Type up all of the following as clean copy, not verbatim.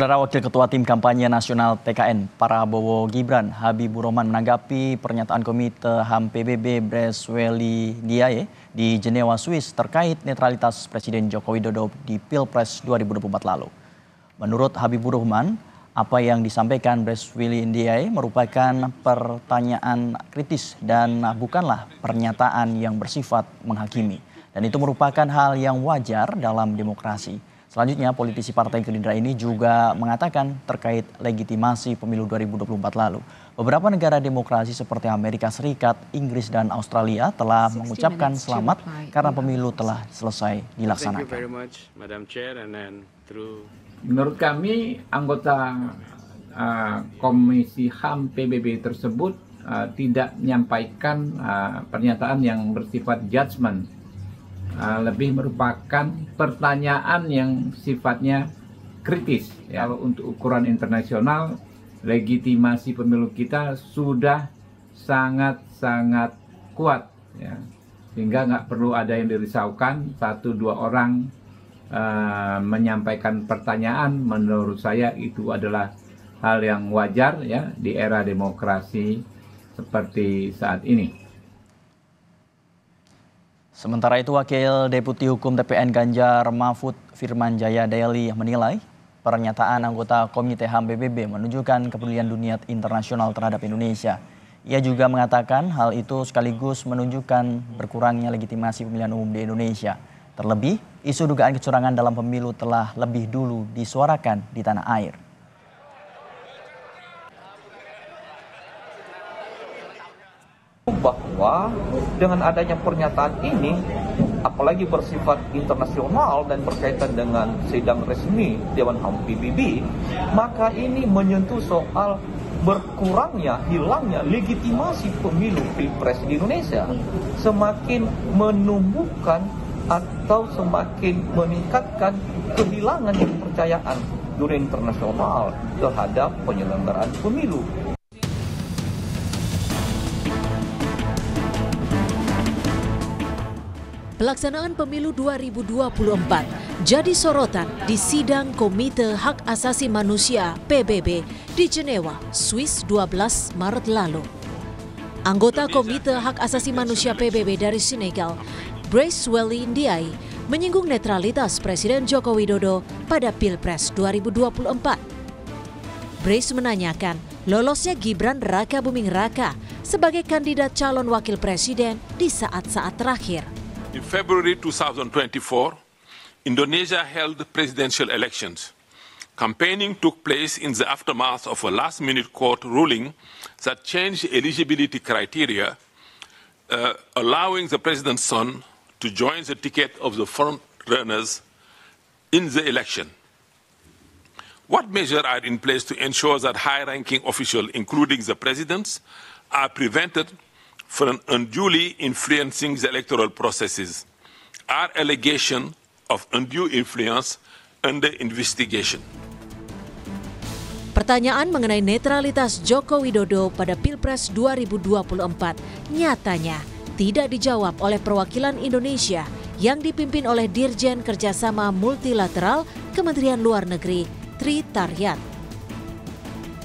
Saudara Wakil Ketua Tim Kampanye Nasional TKN Prabowo Gibran Habibur Rahman menanggapi pernyataan Komite HAM PBB Bresweli Ndiaye di Jenewa, Swiss terkait netralitas Presiden Joko Widodo di Pilpres 2024 lalu. Menurut Habibur Rahman, apa yang disampaikan Bresweli Ndiaye merupakan pertanyaan kritis dan bukanlah pernyataan yang bersifat menghakimi. Dan itu merupakan hal yang wajar dalam demokrasi. Selanjutnya, politisi Partai Gerindra ini juga mengatakan terkait legitimasi pemilu 2024 lalu. Beberapa negara demokrasi seperti Amerika Serikat, Inggris, dan Australia telah mengucapkan selamat karena pemilu telah selesai dilaksanakan. Menurut kami, anggota Komisi HAM PBB tersebut tidak menyampaikan pernyataan yang bersifat judgement. Lebih merupakan pertanyaan yang sifatnya kritis ya. Untuk ukuran internasional, legitimasi pemilu kita sudah sangat kuat ya. Sehingga nggak perlu ada yang dirisaukan. 1-2 orang menyampaikan pertanyaan, menurut saya itu adalah hal yang wajar ya di era demokrasi seperti saat ini. Sementara itu, Wakil Deputi Hukum TPN Ganjar Mahfud Firman Jaya Daily menilai pernyataan anggota Komite HAM PBB menunjukkan kepedulian dunia internasional terhadap Indonesia. Ia juga mengatakan hal itu sekaligus menunjukkan berkurangnya legitimasi pemilihan umum di Indonesia. Terlebih, isu dugaan kecurangan dalam pemilu telah lebih dulu disuarakan di tanah air. Bahwa dengan adanya pernyataan ini, apalagi bersifat internasional dan berkaitan dengan sidang resmi Dewan HAM PBB, maka ini menyentuh soal berkurangnya, hilangnya legitimasi pemilu Pilpres di Indonesia. Semakin menumbuhkan atau semakin meningkatkan kehilangan kepercayaan dunia internasional terhadap penyelenggaraan pemilu. Pelaksanaan pemilu 2024 jadi sorotan di sidang Komite Hak Asasi Manusia PBB di Jenewa, Swiss 12 Maret lalu. Anggota Komite Hak Asasi Manusia PBB dari Senegal, Bresweli Ndiaye, menyinggung netralitas Presiden Joko Widodo pada Pilpres 2024. Brace menanyakan lolosnya Gibran Raka Buming Raka sebagai kandidat calon wakil presiden di saat-saat terakhir. In February 2024, Indonesia held presidential elections. Campaigning took place in the aftermath of a last-minute court ruling that changed eligibility criteria, allowing the president's son to join the ticket of the front-runners in the election. What measures are in place to ensure that high-ranking officials, including the presidents, are prevented from unduly influencing the electoral processes? Are allegations of undue influence under investigation? Pertanyaan mengenai netralitas Joko Widodo pada Pilpres 2024 nyatanya tidak dijawab oleh perwakilan Indonesia yang dipimpin oleh Dirjen Kerjasama Multilateral Kementerian Luar Negeri, Tri Taryat.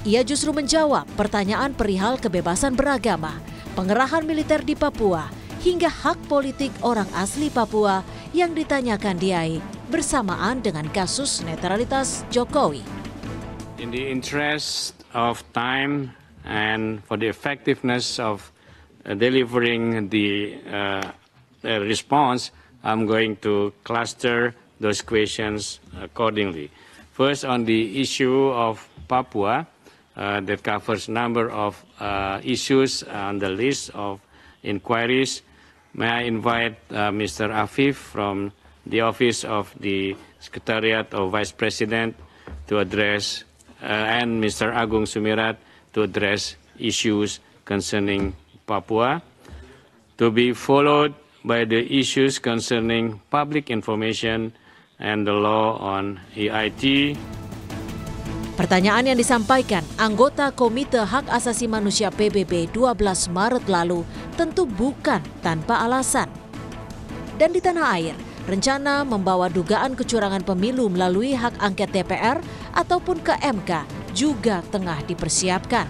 Ia justru menjawab pertanyaan perihal kebebasan beragama, pengerahan militer di Papua, hingga hak politik orang asli Papua yang ditanyakan Ndiaye bersamaan dengan kasus netralitas Jokowi. In the interest of time and for the effectiveness of delivering the response, I'm going to cluster those questions accordingly. First, on the issue of Papua, that covers a number of issues on the list of inquiries. May I invite Mr. Afif from the Office of the Secretariat of Vice President to address, and Mr. Agung Sumirat to address issues concerning Papua, to be followed by the issues concerning public information and the law on EIT. Pertanyaan yang disampaikan anggota Komite Hak Asasi Manusia PBB 12 Maret lalu tentu bukan tanpa alasan. Dan di tanah air, rencana membawa dugaan kecurangan pemilu melalui hak angket DPR ataupun ke MK juga tengah dipersiapkan.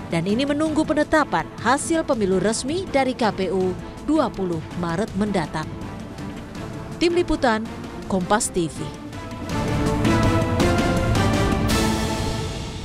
Dan ini menunggu penetapan hasil pemilu resmi dari KPU 20 Maret mendatang. Tim Liputan, Kompas TV.